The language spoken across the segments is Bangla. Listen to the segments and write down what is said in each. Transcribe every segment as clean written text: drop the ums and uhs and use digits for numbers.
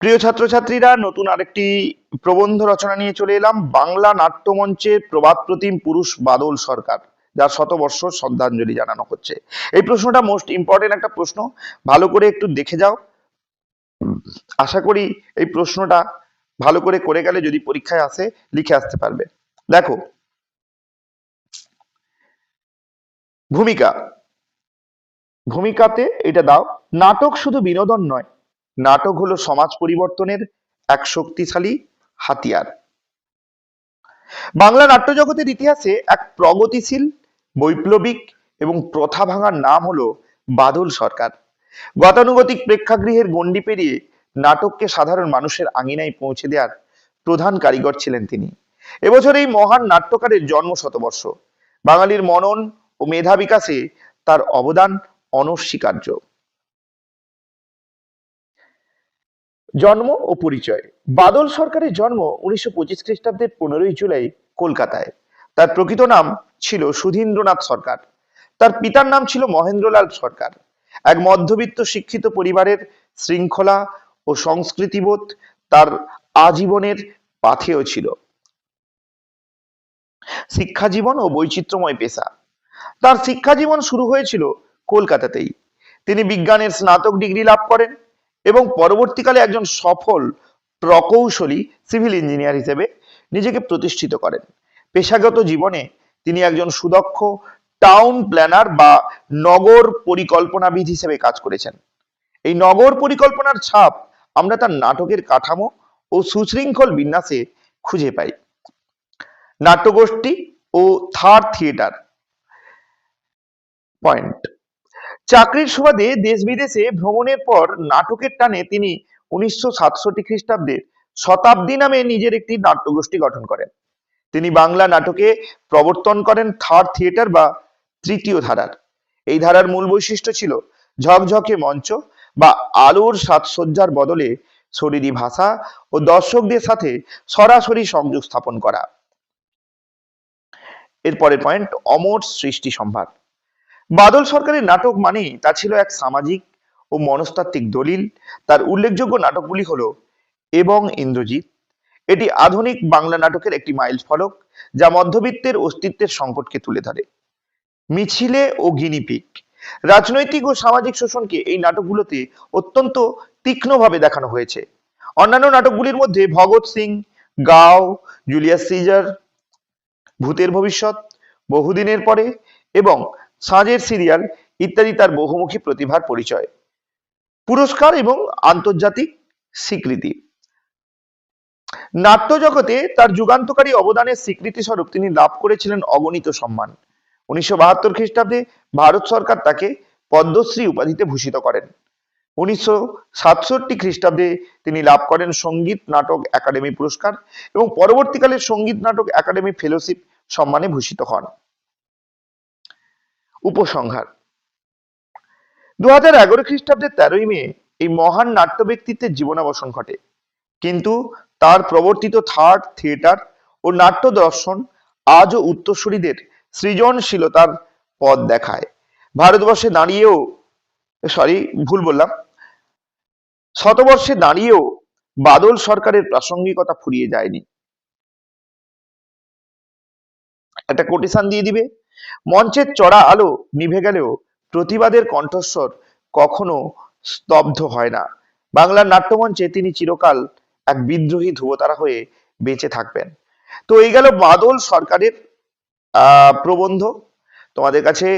প্রিয় ছাত্রছাত্রীরা, নতুন আরেকটি প্রবন্ধ রচনা নিয়ে চলে এলাম। বাংলা নাট্যমঞ্চের প্রবাদ প্রতিম পুরুষ বাদল সরকার, যার শতবর্ষ শ্রদ্ধাঞ্জলি জানানো হচ্ছে। এই প্রশ্নটা মোস্ট ইম্পর্টেন্ট একটা প্রশ্ন, ভালো করে একটু দেখে যাও। আশা করি এই প্রশ্নটা ভালো করে করে গেলে যদি পরীক্ষায় আসে লিখে আসতে পারবে। দেখো, ভূমিকা, ভূমিকাতে এটা দাও, নাটক শুধু বিনোদন নয়, নাটক হলো সমাজ পরিবর্তনের এক শক্তিশালী হাতিয়ার। বাংলা নাট্য জগতের ইতিহাসে এক প্রগতিশীল, বৈপ্লবিক এবং প্রথা ভাঙার নাম হলো বাদল সরকার। গতানুগতিক প্রেক্ষাগৃহের গণ্ডি পেরিয়ে নাটককে সাধারণ মানুষের আঙিনায় পৌঁছে দেওয়ার প্রধান কারিগর ছিলেন তিনি। এবছর এই মহান নাট্যকারের জন্ম শতবর্ষ। বাঙালির মনন ও মেধা বিকাশে তার অবদান অনস্বীকার্য। জন্ম ও পরিচয়। বাদল সরকারের জন্ম 1925 খ্রিস্টাব্দের 15ই জুলাই কলকাতায়। তার প্রকৃত নাম ছিল সুধীন্দ্রনাথ সরকার। তার পিতার নাম ছিল মহেন্দ্রলাল সরকার। এক মধ্যবিত্ত শিক্ষিত পরিবারের শৃঙ্খলা ও সংস্কৃতিবোধ তার আজীবনের পাথেয় ছিল। শিক্ষাজীবন ও বৈচিত্র্যময় পেশা। তার শিক্ষাজীবন শুরু হয়েছিল কলকাতাতেই। তিনি বিজ্ঞানের স্নাতক ডিগ্রি লাভ করেন এবং পরবর্তীকালে একজন সফল প্রকৌশলী সিভিল ইঞ্জিনিয়ার হিসেবে নিজেকে প্রতিষ্ঠিত করেন। পেশাগত জীবনে তিনি একজন সুদক্ষ টাউন প্ল্যানার বা নগর পরিকল্পনাবিদ হিসেবে কাজ করেছেন। এই নগর পরিকল্পনার ছাপ আমরা তার নাটকের কাঠামো ও সুশৃঙ্খল বিন্যাসে খুঁজে পাই। নাট্যগোষ্ঠী ও থার্ড থিয়েটার পয়েন্ট। চাকরির সুবাদে দেশ বিদেশে ভ্রমণের পর নাটকের টানে তিনি 1967 খ্রিস্টাব্দে শতাব্দী নামে নিজের একটি নাট্যগোষ্ঠী গঠন করেন। তিনি বাংলা নাটকে প্রবর্তন করেন থার্ড থিয়েটার বা তৃতীয় ধারার। এই ধারার মূল বৈশিষ্ট্য ছিল ঝকঝকে মঞ্চ বা আলোর সাজসজ্জার বদলে শরীরী ভাষা ও দর্শকদের সাথে সরাসরি সংযোগ স্থাপন করা। এরপরের পয়েন্ট, অমর সৃষ্টি সম্ভার। বাদল সরকারের নাটক মানেই তা ছিল এক সামাজিক ও মনস্তাত্ত্বিক দলিল। তার উল্লেখযোগ্য নাটকগুলি হলো এবং ইন্দ্রজিৎ। এটি আধুনিক বাংলা নাটকের একটি মাইল ফলক, যা মধ্যবিত্তের অস্তিত্বের সংকটকে তুলে ধরে। মিছিলে ও গিনিপিগ। রাজনৈতিক ও সামাজিক শোষণকে এই নাটকগুলোতে অত্যন্ত তীক্ষ্ণভাবে দেখানো হয়েছে। অন্যান্য নাটকগুলির মধ্যে ভগৎ সিং, গাও, জুলিয়াস সিজার, ভূতের ভবিষ্যৎ, বহুদিনের পরে এবং সাঁঝের সিরিয়াল ইত্যাদি তার বহুমুখী প্রতিভার পরিচয়। পুরস্কার এবং আন্তর্জাতিক স্বীকৃতি। নাট্য জগতে তার যুগান্তকারী অবদানের স্বীকৃতি স্বরূপ তিনি লাভ করেছিলেন অগণিত সম্মান। 1972 খ্রিস্টাব্দে ভারত সরকার তাকে পদ্মশ্রী উপাধিতে ভূষিত করেন। 1967 খ্রিস্টাব্দে তিনি লাভ করেন সঙ্গীত নাটক একাডেমি পুরস্কার এবং পরবর্তীকালে সঙ্গীত নাটক একাডেমি ফেলোশিপ সম্মানে ভূষিত হন। উপসংহার। 2011 খ্রিস্টাব্দের 13ই মে এই মহান নাট্য ব্যক্তিত্বের জীবনাবসান ঘটে, কিন্তু তার প্রবর্তিত থার্ড থিয়েটার ও নাট্য দর্শন আজও উত্তরসূরিদের সৃজনশীলতার পথ দেখায়। ভারতবর্ষে দাঁড়িয়েও ভুল বললাম, শতবর্ষে দাঁড়িয়েও বাদল সরকারের প্রাসঙ্গিকতা ফুরিয়ে যায়নি। একটা কোটেশন দিয়ে দিবে, মঞ্চের চড়া আলো নিভে গেলেও প্রতিবাদের কণ্ঠস্বর কখনো স্তব্ধ হয় না। বাংলার নাট্যমঞ্চে তিনি চিরকাল এক বিদ্রোহী ধ্রুবতারা হয়ে বেঁচে থাকবেন। তো এই গেল বাদল সরকারের প্রবন্ধ। তোমাদের কাছে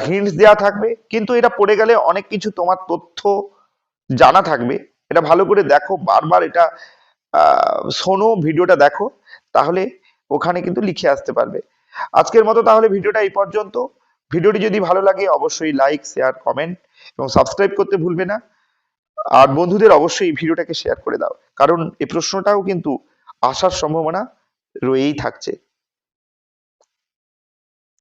হিন্টস দেওয়া থাকবে, কিন্তু এটা পড়ে গেলে অনেক কিছু তোমার তথ্য জানা থাকবে। এটা ভালো করে দেখো, বারবার এটা শোনো, ভিডিওটা দেখো, তাহলে ওখানে কিন্তু লিখে আসতে পারবে। আজকের মতো তাহলে ভিডিওটা এই পর্যন্ত। ভিডিওটি যদি ভালো লাগে অবশ্যই লাইক, শেয়ার, কমেন্ট এবং সাবস্ক্রাইব করতে ভুলবে না। আর বন্ধুদের অবশ্যই ভিডিওটাকে শেয়ার করে দাও, কারণ এই প্রশ্নটাও কিন্তু আসার সম্ভাবনা রয়েই থাকছে।